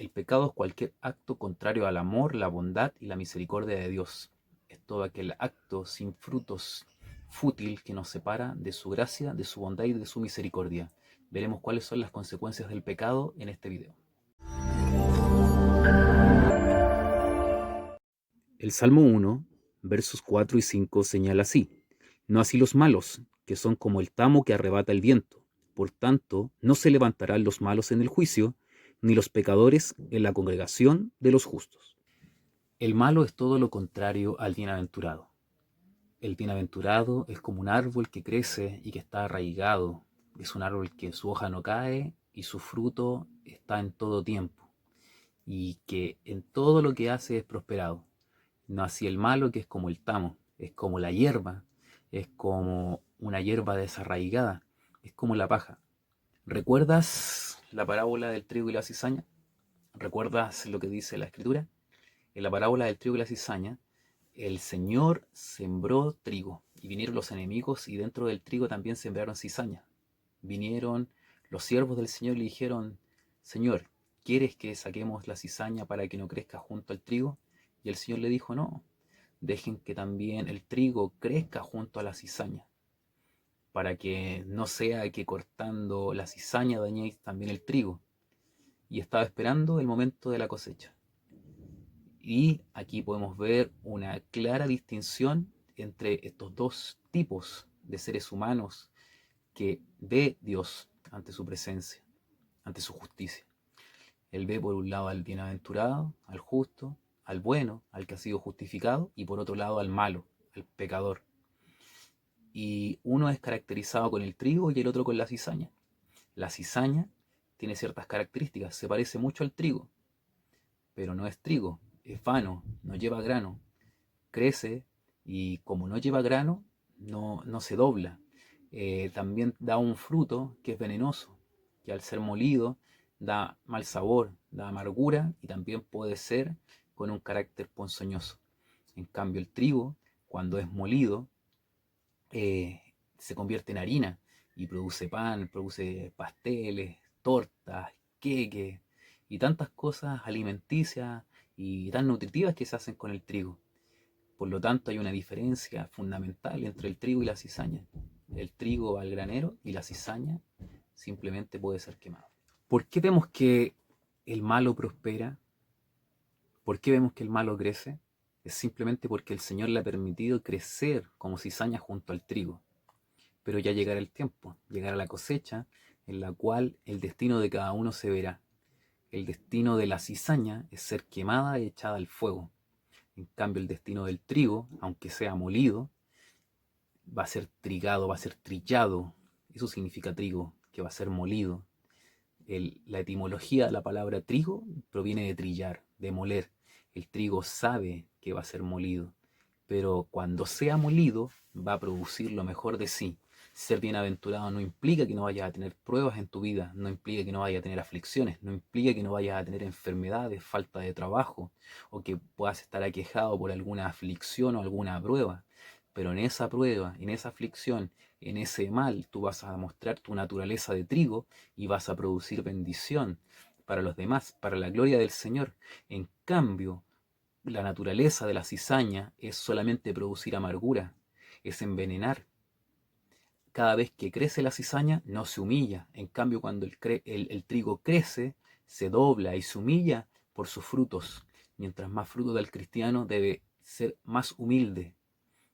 El pecado es cualquier acto contrario al amor, la bondad y la misericordia de Dios. Es todo aquel acto sin frutos, fútil, que nos separa de su gracia, de su bondad y de su misericordia. Veremos cuáles son las consecuencias del pecado en este video. El Salmo 1, versos 4 y 5 señala así: No así los malos, que son como el tamo que arrebata el viento. Por tanto, no se levantarán los malos en el juicio, ni los pecadores en la congregación de los justos. El malo es todo lo contrario al bienaventurado. El bienaventurado es como un árbol que crece y que está arraigado. Es un árbol que su hoja no cae y su fruto está en todo tiempo, y que en todo lo que hace es prosperado. No así el malo, que es como el tamo, es como la hierba, es como una hierba desarraigada, es como la paja. ¿Recuerdas la parábola del trigo y la cizaña? ¿Recuerdas lo que dice la escritura? En la parábola del trigo y la cizaña, el Señor sembró trigo y vinieron los enemigos y dentro del trigo también sembraron cizaña. Vinieron los siervos del Señor y le dijeron: Señor, ¿quieres que saquemos la cizaña para que no crezca junto al trigo? Y el Señor le dijo: no, dejen que también el trigo crezca junto a la cizaña, para que no sea que cortando la cizaña dañéis también el trigo. Y estaba esperando el momento de la cosecha. Y aquí podemos ver una clara distinción entre estos dos tipos de seres humanos que ve Dios ante su presencia, ante su justicia. Él ve por un lado al bienaventurado, al justo, al bueno, al que ha sido justificado, y por otro lado al malo, al pecador. Y uno es caracterizado con el trigo y el otro con la cizaña. La cizaña tiene ciertas características, se parece mucho al trigo, pero no es trigo, es vano, no lleva grano, crece y como no lleva grano, no se dobla. También da un fruto que es venenoso, que al ser molido da mal sabor, da amargura y también puede ser con un carácter ponzoñoso. En cambio, el trigo, cuando es molido, eh, se convierte en harina y produce pan, produce pasteles, tortas, queques y tantas cosas alimenticias y tan nutritivas que se hacen con el trigo. Por lo tanto, hay una diferencia fundamental entre el trigo y la cizaña. El trigo va al granero y la cizaña simplemente puede ser quemada. ¿Por qué vemos que el malo prospera? ¿Por qué vemos que el malo crece? Es simplemente porque el Señor le ha permitido crecer como cizaña junto al trigo. Pero ya llegará el tiempo, llegará la cosecha, en la cual el destino de cada uno se verá. El destino de la cizaña es ser quemada y echada al fuego. En cambio, el destino del trigo, aunque sea molido, va a ser trigado, va a ser trillado. Eso significa trigo, que va a ser molido. La etimología de la palabra trigo proviene de trillar, de moler. El trigo sabe que va a ser molido, pero cuando sea molido va a producir lo mejor de sí. Ser bienaventurado no implica que no vayas a tener pruebas en tu vida, no implica que no vayas a tener aflicciones, no implica que no vayas a tener enfermedades, falta de trabajo, o que puedas estar aquejado por alguna aflicción o alguna prueba. Pero en esa prueba, en esa aflicción, en ese mal, tú vas a mostrar tu naturaleza de trigo y vas a producir bendición para los demás, para la gloria del Señor. En cambio, la naturaleza de la cizaña es solamente producir amargura, es envenenar. Cada vez que crece la cizaña no se humilla. En cambio, cuando el trigo crece, se dobla y se humilla por sus frutos. Mientras más fruto da el cristiano, debe ser más humilde.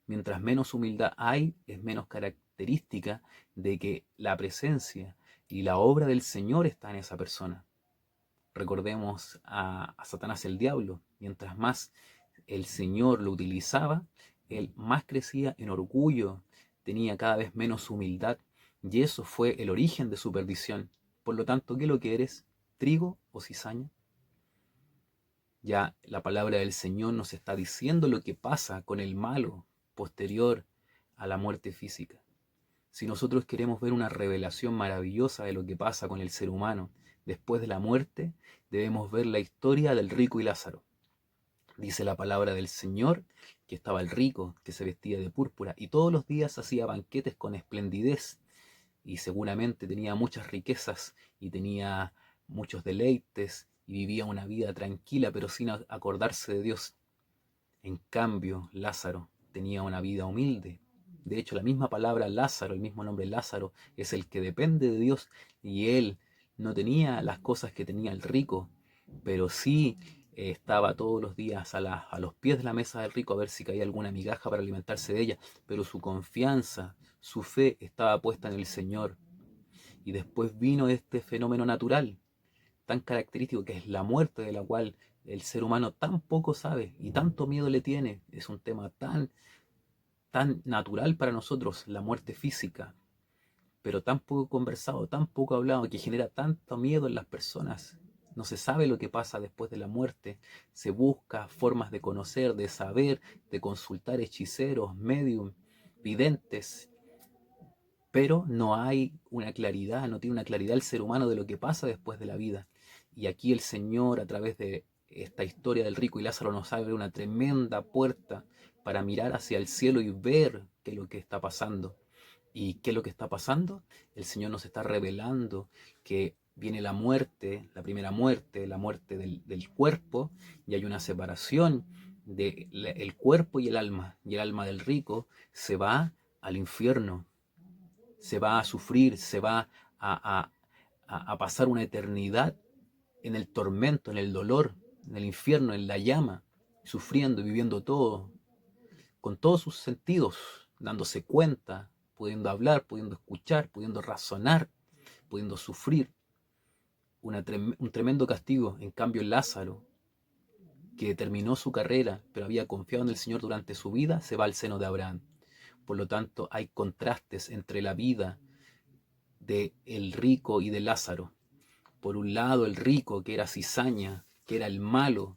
Mientras menos humildad hay, es menos característica de que la presencia y la obra del Señor está en esa persona. Recordemos a Satanás, el diablo. Mientras más el Señor lo utilizaba, él más crecía en orgullo, tenía cada vez menos humildad, y eso fue el origen de su perdición. Por lo tanto, ¿qué es lo que eres? ¿Trigo o cizaña? Ya la palabra del Señor nos está diciendo lo que pasa con el malo posterior a la muerte física. Si nosotros queremos ver una revelación maravillosa de lo que pasa con el ser humano después de la muerte, debemos ver la historia del rico y Lázaro. Dice la palabra del Señor que estaba el rico, que se vestía de púrpura, y todos los días hacía banquetes con esplendidez, y seguramente tenía muchas riquezas y tenía muchos deleites y vivía una vida tranquila pero sin acordarse de Dios. En cambio, Lázaro tenía una vida humilde. De hecho, la misma palabra Lázaro, el mismo nombre Lázaro, es el que depende de Dios, y él no tenía las cosas que tenía el rico, pero sí estaba todos los días a los pies de la mesa del rico a ver si caía alguna migaja para alimentarse de ella, pero su confianza, su fe estaba puesta en el Señor. Y después vino este fenómeno natural, tan característico, que es la muerte, de la cual el ser humano tan poco sabe y tanto miedo le tiene. Es un tema tan natural para nosotros, la muerte física, pero tan poco conversado, tan poco hablado, que genera tanto miedo en las personas. No se sabe lo que pasa después de la muerte. Se busca formas de conocer, de saber, de consultar hechiceros, medium, videntes, pero no hay una claridad, no tiene una claridad el ser humano de lo que pasa después de la vida. Y aquí el Señor, a través de esta historia del rico y Lázaro, nos abre una tremenda puerta para mirar hacia el cielo y ver qué es lo que está pasando. ¿Y qué es lo que está pasando? El Señor nos está revelando que viene la muerte, la primera muerte, la muerte del cuerpo, y hay una separación del cuerpo y el alma del rico se va al infierno, se va a sufrir, se va a, a pasar una eternidad en el tormento, en el dolor, en el infierno, en la llama, sufriendo y viviendo todo, con todos sus sentidos, dándose cuenta, pudiendo hablar, pudiendo escuchar, pudiendo razonar, pudiendo sufrir. Un tremendo castigo. En cambio, Lázaro, que terminó su carrera, pero había confiado en el Señor durante su vida, se va al seno de Abraham. Por lo tanto, hay contrastes entre la vida de el rico y de Lázaro. Por un lado, el rico, que era cizaña, que era el malo,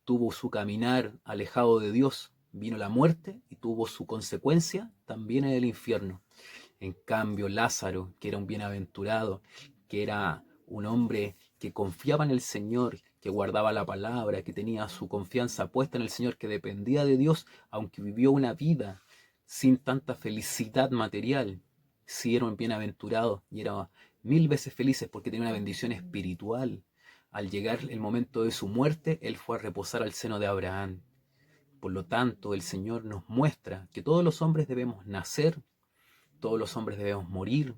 tuvo su caminar alejado de Dios, vino la muerte y tuvo su consecuencia también en el infierno. En cambio, Lázaro, que era un bienaventurado, que era un hombre que confiaba en el Señor, que guardaba la palabra, que tenía su confianza puesta en el Señor, que dependía de Dios, aunque vivió una vida sin tanta felicidad material, sí era un bienaventurado y era 1000 veces feliz porque tenía una bendición espiritual. Al llegar el momento de su muerte, él fue a reposar al seno de Abraham. Por lo tanto, el Señor nos muestra que todos los hombres debemos nacer, todos los hombres debemos morir,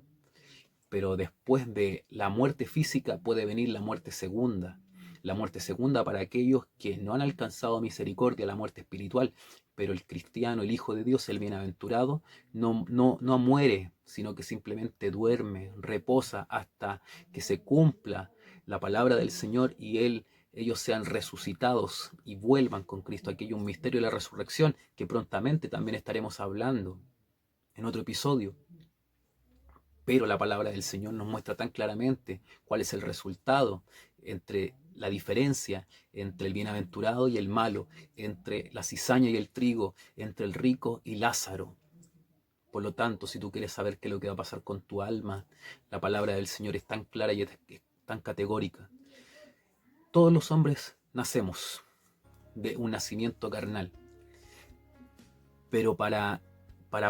pero después de la muerte física puede venir la muerte segunda. La muerte segunda para aquellos que no han alcanzado misericordia, la muerte espiritual. Pero el cristiano, el Hijo de Dios, el bienaventurado, no muere, sino que simplemente duerme, reposa hasta que se cumpla la palabra del Señor y ellos sean resucitados y vuelvan con Cristo. Aquí hay un misterio de la resurrección que prontamente también estaremos hablando en otro episodio. Pero la palabra del Señor nos muestra tan claramente cuál es el resultado entre la diferencia entre el bienaventurado y el malo, entre la cizaña y el trigo, entre el rico y Lázaro. Por lo tanto, si tú quieres saber qué es lo que va a pasar con tu alma, la palabra del Señor es tan clara y es tan categórica. Todos los hombres nacemos de un nacimiento carnal, pero para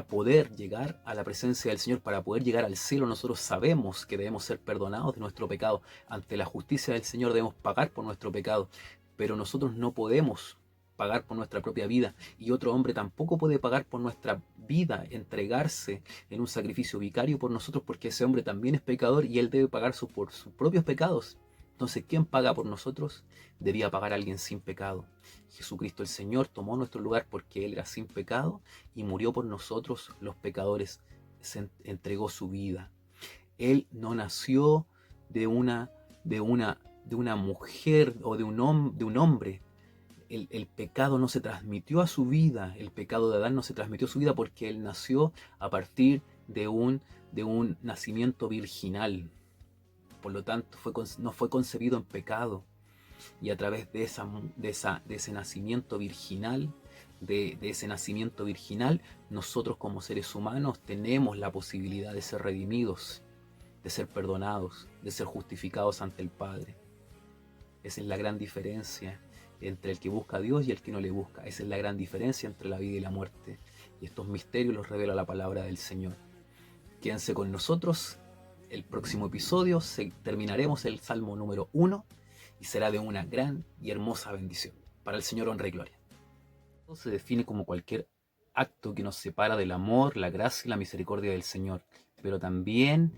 poder llegar a la presencia del Señor, para poder llegar al cielo, nosotros sabemos que debemos ser perdonados de nuestro pecado. Ante la justicia del Señor debemos pagar por nuestro pecado, pero nosotros no podemos pagar por nuestra propia vida, y otro hombre tampoco puede pagar por nuestra vida, entregarse en un sacrificio vicario por nosotros, porque ese hombre también es pecador y él debe pagar por sus propios pecados. Entonces, ¿quién paga por nosotros? Debía pagar a alguien sin pecado. Jesucristo el Señor tomó nuestro lugar porque Él era sin pecado y murió por nosotros los pecadores. Se entregó su vida. Él no nació de una mujer o de un hombre. El pecado no se transmitió a su vida. El pecado de Adán no se transmitió a su vida porque Él nació a partir de un nacimiento virginal. Por lo tanto, no fue concebido en pecado. Y a través de ese nacimiento virginal, nosotros como seres humanos tenemos la posibilidad de ser redimidos, de ser perdonados, de ser justificados ante el Padre. Esa es la gran diferencia entre el que busca a Dios y el que no le busca. Esa es la gran diferencia entre la vida y la muerte. Y estos misterios los revela la palabra del Señor. Quédense con nosotros. El próximo episodio terminaremos el Salmo número 1 y será de una gran y hermosa bendición. Para el Señor honra y gloria. Todo se define como cualquier acto que nos separa del amor, la gracia y la misericordia del Señor, pero también